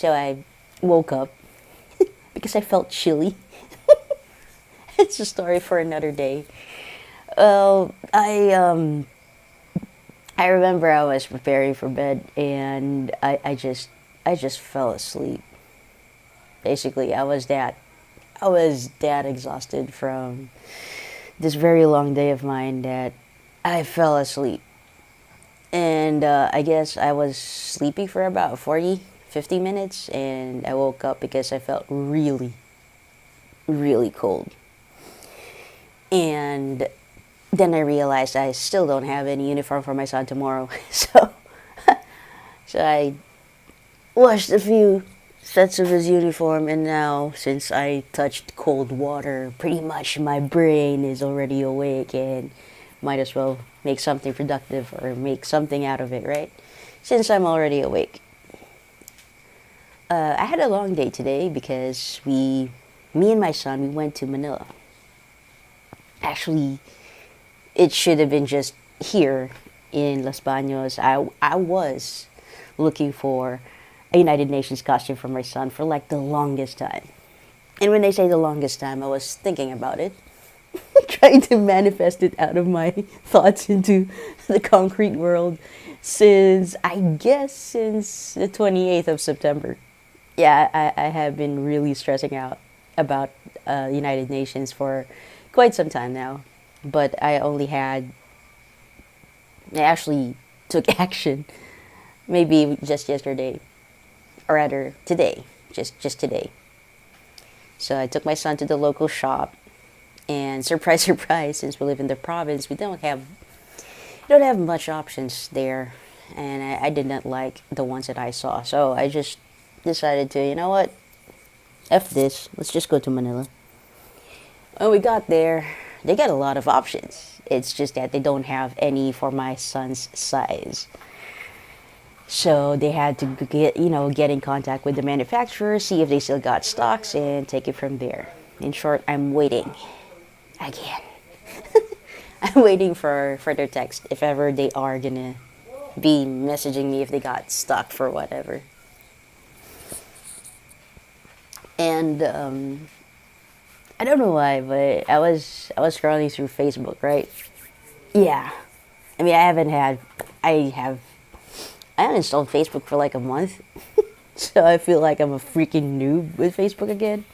So I woke up because I felt chilly. It's a story for another day. Well, I remember I was preparing for bed and I just fell asleep. Basically, I was that exhausted from this very long day of mine that I fell asleep. And I guess I was sleeping for about 40, 50 minutes and I woke up because I felt really, really cold. And then I realized I still don't have any uniform for my son tomorrow. So I washed a few sets of his uniform, and now since I touched cold water, pretty much my brain is already awake and might as well make something productive or make something out of it, right? Since I'm already awake. I had a long day today because me and my son, we went to Manila. Actually, it should have been just here in Los Baños. I was looking for a United Nations costume for my son for like the longest time. And when I say the longest time, I was thinking about it, trying to manifest it out of my thoughts into the concrete world since, I guess, since the 28th of September. Yeah, I have been really stressing out about United Nations for quite some time now. But I actually took action maybe just yesterday, or rather today, just today. So I took my son to the local shop, and surprise, surprise, since we live in the province, we don't have much options there, and I did not like the ones that I saw. So I just decided to, you know what, f this, let's just go to Manila. When we got there, they got a lot of options. It's just that they don't have any for my son's size. So they had to get in contact with the manufacturer, see if they still got stocks, and take it from there. In short, I'm waiting again. I'm waiting for their text if ever they are gonna be messaging me if they got stock for whatever. And I don't know why, but I was scrolling through Facebook, right? Yeah, I mean I have I haven't installed Facebook for like a month, so I feel like I'm a freaking noob with Facebook again.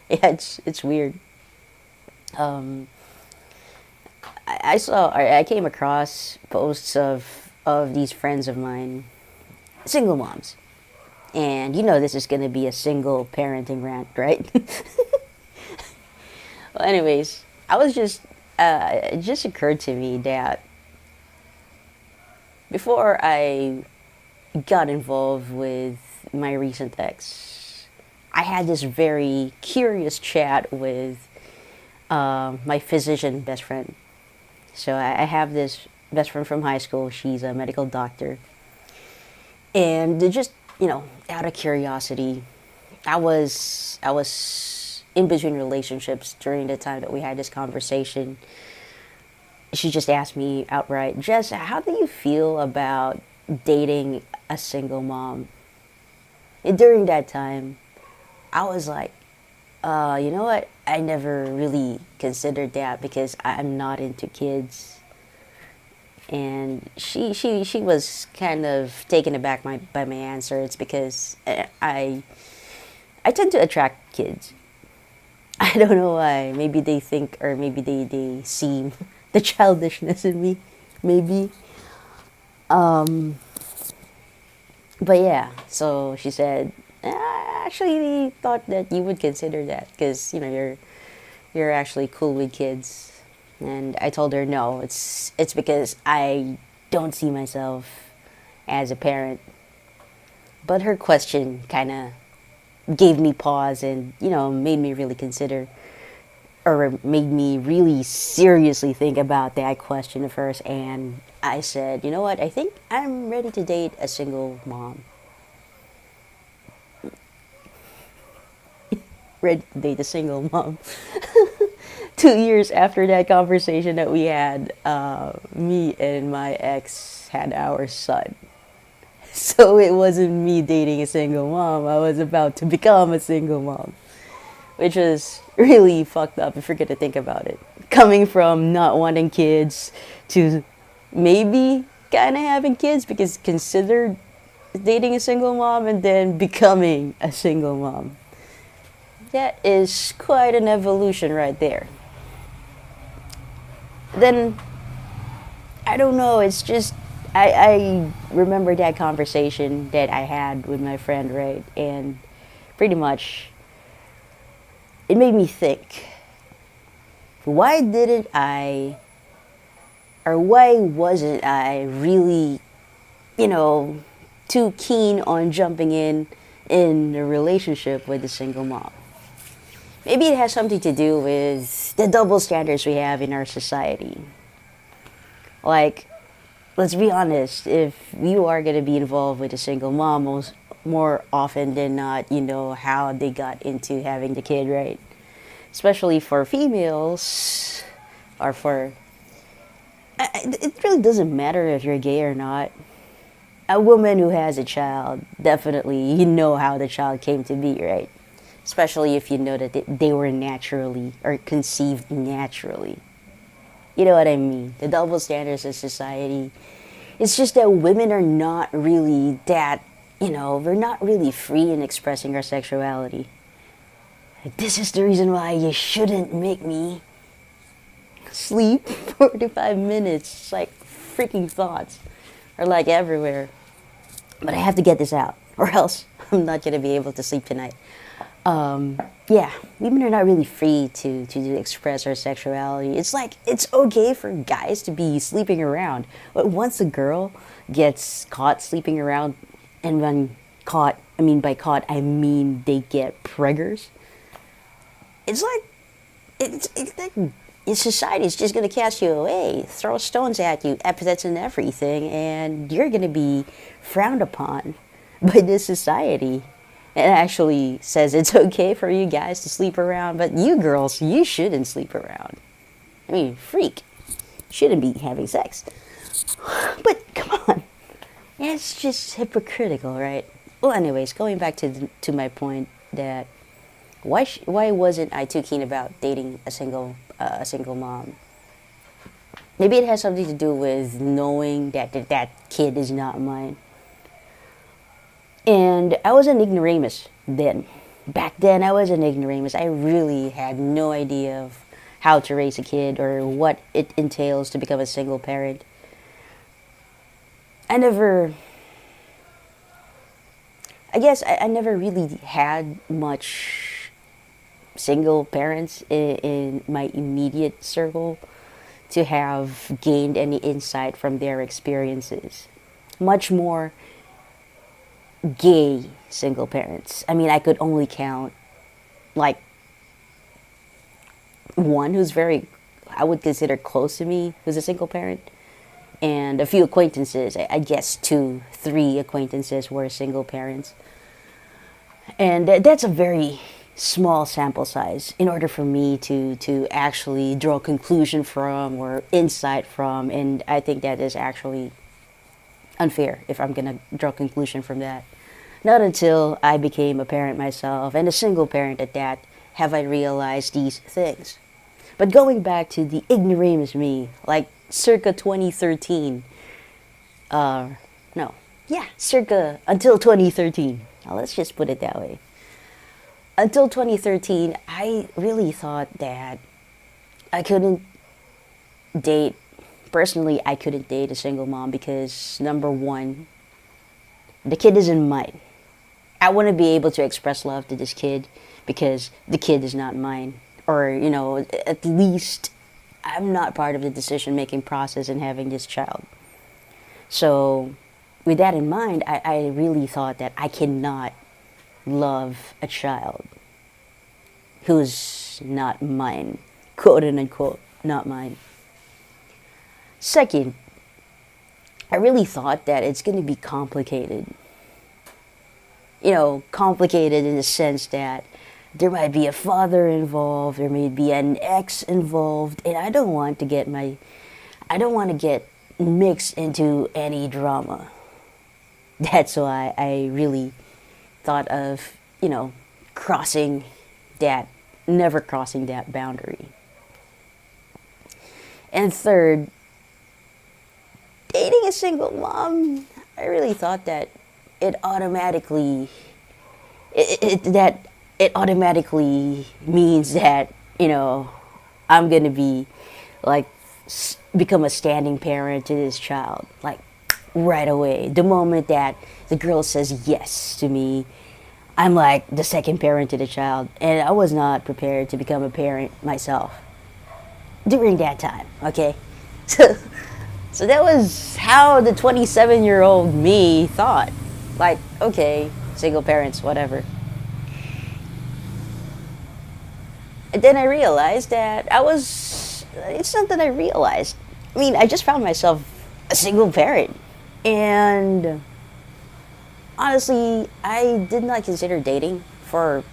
Yeah, it's weird. Um, I came across posts of these friends of mine, single moms, and this is gonna be a single parenting rant, right? Well, anyways, it just occurred to me that before I got involved with my recent ex, I had this very curious chat with my physician best friend. So I have this best friend from high school. She's a medical doctor, and just out of curiosity, I was in between relationships during the time that we had this conversation. She just asked me outright, Jess, how do you feel about dating a single mom? And during that time, I was like, you know what? I never really considered that because I'm not into kids. And she was kind of taken aback by my answer. It's because I tend to attract kids. I don't know why. Maybe they think, or maybe they see the childishness in me. Maybe. Um, but yeah, so she said, I actually thought that you would consider that because you're actually cool with kids. And I told her no, it's because I don't see myself as a parent. But her question kind of gave me pause and made me really consider, or made me really seriously think about that question of hers. And I said, you know what? I think I'm ready to date a single mom. Ready to date a single mom. 2 years after that conversation that we had, me and my ex had our son. So it wasn't me dating a single mom. I was about to become a single mom, which was really fucked up if you're gonna think about it. Coming from not wanting kids to maybe kind of having kids because considered dating a single mom and then becoming a single mom. That is quite an evolution right there. Then, I don't know, it's just, I remember that conversation that I had with my friend, right? And pretty much, it made me think, why didn't I, or why wasn't I really, you know, too keen on jumping in a relationship with a single mom? Maybe it has something to do with the double standards we have in our society. Like, let's be honest, if you are going to be involved with a single mom, more often than not, you know how they got into having the kid, right? Especially for females, or for. It really doesn't matter if you're gay or not. A woman who has a child, definitely, you know how the child came to be, right? Especially if you know that they were naturally or conceived naturally. You know what I mean? The double standards of society. It's just that women are not really that, we're not really free in expressing our sexuality. Like, this is the reason why you shouldn't make me sleep 45 minutes. It's like freaking thoughts are like everywhere. But I have to get this out, or else I'm not going to be able to sleep tonight. Yeah, women are not really free to express our sexuality. It's like, it's okay for guys to be sleeping around. But once a girl gets caught sleeping around, and when caught, by caught, I mean they get preggers. It's like, it's like society is just going to cast you away, throw stones at you, epithets and everything, and you're going to be frowned upon by this society. It actually says it's okay for you guys to sleep around, but you girls, you shouldn't sleep around. Freak. Shouldn't be having sex. But come on. It's just hypocritical, right? Well, anyways, going back to my point that why wasn't I too keen about dating a single mom? Maybe it has something to do with knowing that kid is not mine. And I was an ignoramus then. Back then, I was an ignoramus. I really had no idea of how to raise a kid or what it entails to become a single parent. I guess I never really had much single parents in my immediate circle to have gained any insight from their experiences. Much more gay single parents. I could only count like one who's I would consider close to me, who's a single parent, and a few acquaintances. I guess 2-3 acquaintances were single parents, and that's a very small sample size in order for me to actually draw a conclusion from or insight from, and I think that is actually unfair if I'm gonna draw a conclusion from that. Not until I became a parent myself, and a single parent at that, have I realized these things. But going back to the ignoramus me, like circa 2013, circa until 2013. Now let's just put it that way. Until 2013, I really thought that I couldn't date, personally, I couldn't date a single mom because, number one, the kid isn't mine. I want to be able to express love to this kid because the kid is not mine. Or, at least I'm not part of the decision-making process in having this child. So, with that in mind, I really thought that I cannot love a child who's not mine. Quote and unquote, not mine. Second, I really thought that it's going to be complicated. Complicated in the sense that there might be a father involved, there may be an ex involved, and I don't want to get mixed into any drama. That's why I really thought of, crossing that, never crossing that boundary. And third, dating a single mom, I really thought that it automatically, it automatically means that, I'm gonna be like become a standing parent to this child, like right away. The moment that the girl says yes to me, I'm like the second parent to the child, and I was not prepared to become a parent myself during that time. Okay, so that was how the 27-year-old me thought. Like, okay, single parents, whatever. And then I realized that it's not that I realized. I mean, I just found myself a single parent. And honestly, I did not consider dating for.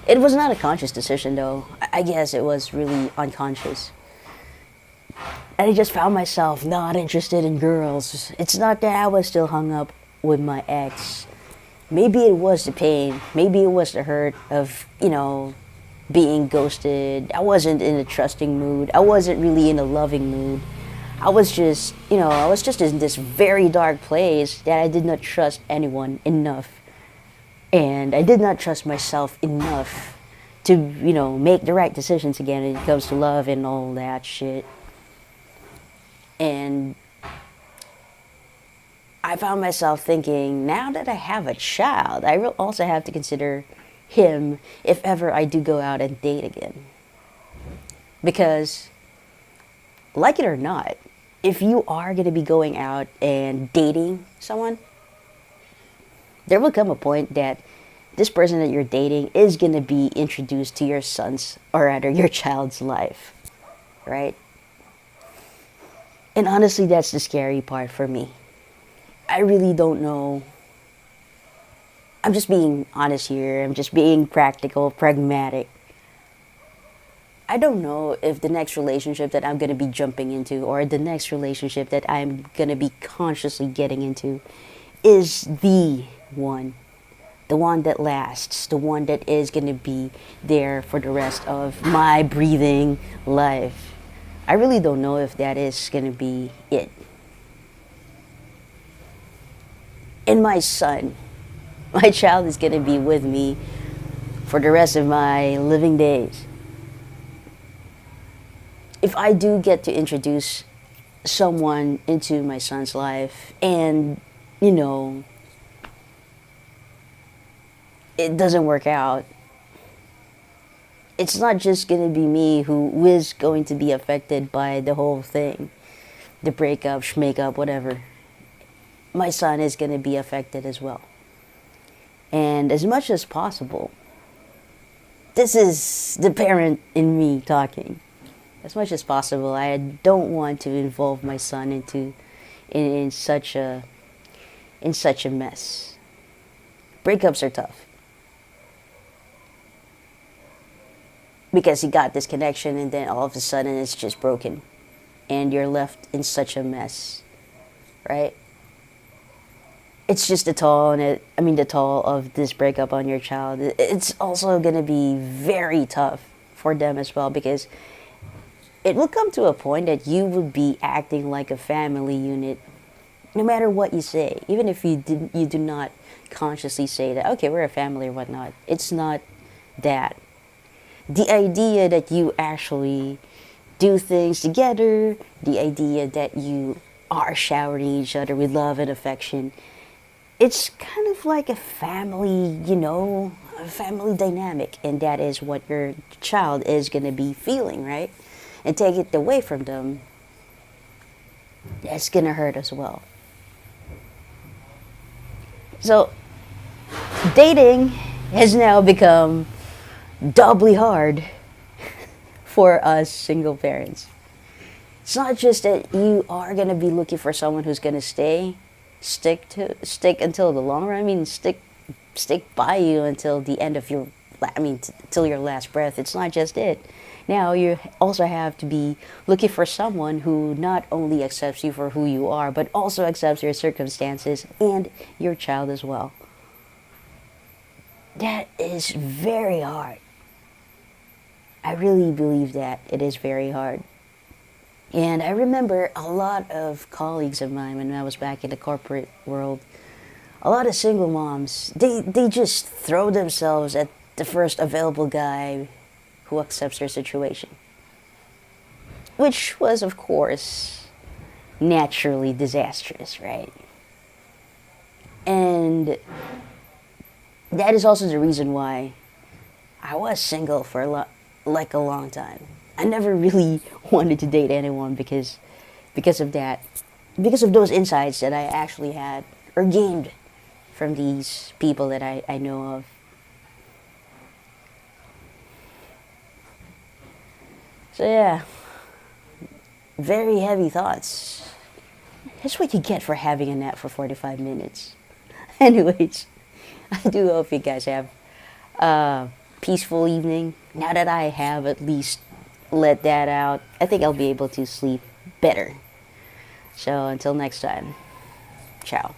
It was not a conscious decision, though. I guess it was really unconscious. And I just found myself not interested in girls. It's not that I was still hung up with my ex. Maybe it was the pain. Maybe it was the hurt of, being ghosted. I wasn't in a trusting mood. I wasn't really in a loving mood. I was just in this very dark place that I did not trust anyone enough. And I did not trust myself enough to, make the right decisions again when it comes to love and all that shit. And I found myself thinking, now that I have a child, I will also have to consider him if ever I do go out and date again. Because, like it or not, if you are going to be going out and dating someone, there will come a point that this person that you're dating is going to be introduced to your son's, or rather your child's life, right? And honestly, that's the scary part for me. I really don't know. I'm just being honest here. I'm just being practical, pragmatic. I don't know if the next relationship that I'm going to be jumping into, or the next relationship that I'm going to be consciously getting into, is the one. The one that lasts. The one that is going to be there for the rest of my breathing life. I really don't know if that is going to be it. And my son, my child, is going to be with me for the rest of my living days. If I do get to introduce someone into my son's life and, it doesn't work out, it's not just going to be me who is going to be affected by the whole thing. The breakup, shmakeup, whatever. My son is going to be affected as well. And as much as possible, this is the parent in me talking. As much as possible, I don't want to involve my son in such a mess. Breakups are tough. Because he got this connection and then all of a sudden it's just broken. And you're left in such a mess. Right? It's just the toll of this breakup on your child. It's also going to be very tough for them as well, because it will come to a point that you will be acting like a family unit no matter what you say. Even if you do not consciously say that, okay, we're a family or whatnot. It's not that. The idea that you actually do things together, the idea that you are showering each other with love and affection, it's kind of like a family, a family dynamic. And that is what your child is going to be feeling, right? And take it away from them, that's going to hurt as well. So, dating has now become doubly hard for us single parents. It's not just that you are going to be looking for someone who's going to stick until the long run. I mean, stick by you until the end of till your last breath. It's not just it. Now you also have to be looking for someone who not only accepts you for who you are, but also accepts your circumstances and your child as well. That is very hard. I really believe that it is very hard. And I remember a lot of colleagues of mine when I was back in the corporate world, a lot of single moms, they just throw themselves at the first available guy who accepts their situation. Which was, of course, naturally disastrous, right? And that is also the reason why I was single for like a long time. I never really wanted to date anyone because of that, because of those insights that I actually had or gained from these people that I know of. So yeah, very heavy thoughts. That's what you get for having a nap for 45 minutes. Anyways, I do hope you guys have a peaceful evening. Now that I have at least let that out, I think I'll be able to sleep better. So until next time, ciao.